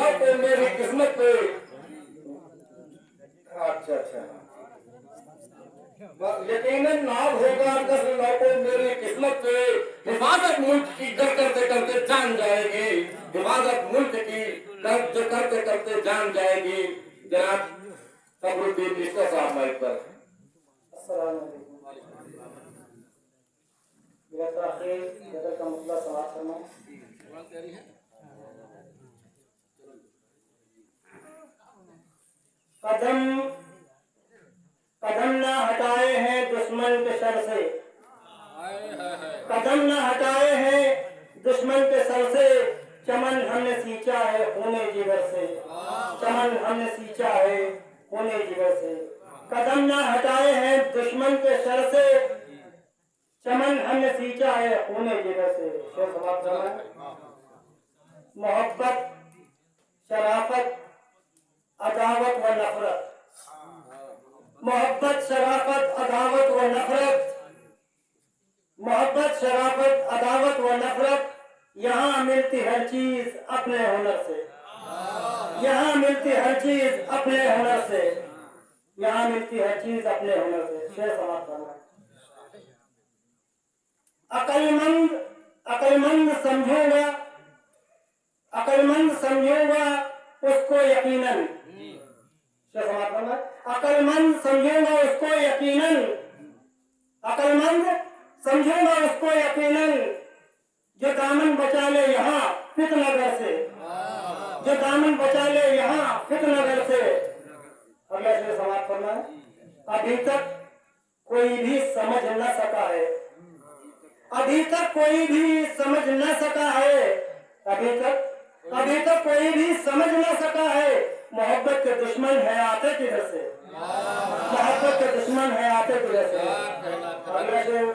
लौ को मेरी किस्मत पे। अच्छा अच्छा, यकीनन नाम होगा दस लौ को मेरी किस्मत पे। हिफाजत मुल्क की करते करते जान जाएगी, हिफाजत मुल्क की करते करते जान जाएगी। जनाब फखरुद्दीन मिश्रा साहब माइक पर। गदर का मतलब समाप्त करना। कदम कदम न हटाए हैं दुश्मन के सर से, कदम न हटाए हैं दुश्मन के सर से। चमन हमने सींचा है खूने जिगर से, चमन हमने सींचा है खूने जिगर से। कदम न हटाए हैं दुश्मन के सर से, चमन हमने सींचा है खूने जिगर से। शेर समाप्त करना है। मोहब्बत, शराफत, अदावत व नफरत, मोहब्बत, शराफत, अदावत व नफरत, मोहब्बत, शराफत, अदावत व नफरत। यहाँ मिलती हर चीज अपने हुनर से, यहाँ मिलती हर चीज अपने हुनर से, यहाँ मिलती हर चीज अपने हुनर से। शेर समाप्त करना। अकलमंद अकलमंद समझूंगा, अकलमंद समझूंगा उसको यकीनन। शेर समाप्त करना। अकलमंद समझूंगा उसको यकीनन, अकलमंद समझूंगा उसको यकीनन। जो दामन बचा ले यहाँ फितनगर से, जो दामन बचा ले यहाँ फितनगर से। अगला शेर समाप्त करना है। अभी तक कोई भी समझ न सका है, अभी तक कोई भी समझ न सका है, अभी तक कोई भी समझ न सका है। मोहब्बत के दुश्मन है आते किधर से, मोहब्बत के दुश्मन है आते किधर से। अगला शेर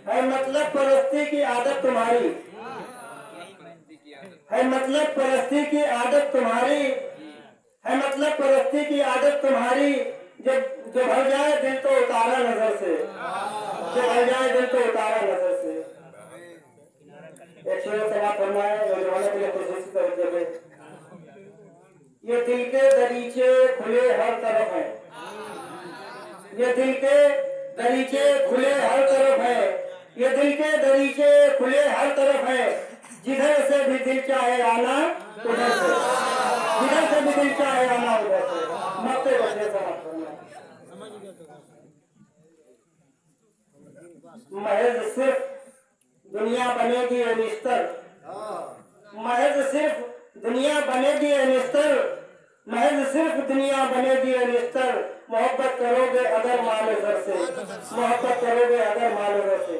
है मतलब परस्ती की आदत तुम्हारी, है मतलब परस्ती की आदत तुम्हारी, है मतलब परस्ती की आदत तुम्हारी। जब जो भर जाए दिल तो उतारा नजर से, जो भर जाए दिल तो उतारा नजर से। एक शेर समाप्त करना है नौजवानों के लिए खुशूसी तरीके में। ये दिल के दरीचे खुले हर तरफ है, ये दिल के दरीचे खुले हर तरफ है, ये दिल के दरीचे खुले हर तरफ है। जिधर से भी दिल चाहे आना उधर से, जिधर से भी दिल चाहे आना उधर से। मरते बचे समाप्त करना। महज सिर्फ दुनिया बनेगी ये निस्तर, महज सिर्फ दुनिया बनेगी ये निस्तर, महज सिर्फ दुनिया बनेगी ये निस्तर। मोहब्बत करोगे अगर मालो घर से, मोहब्बत करोगे अगर मालो घर से।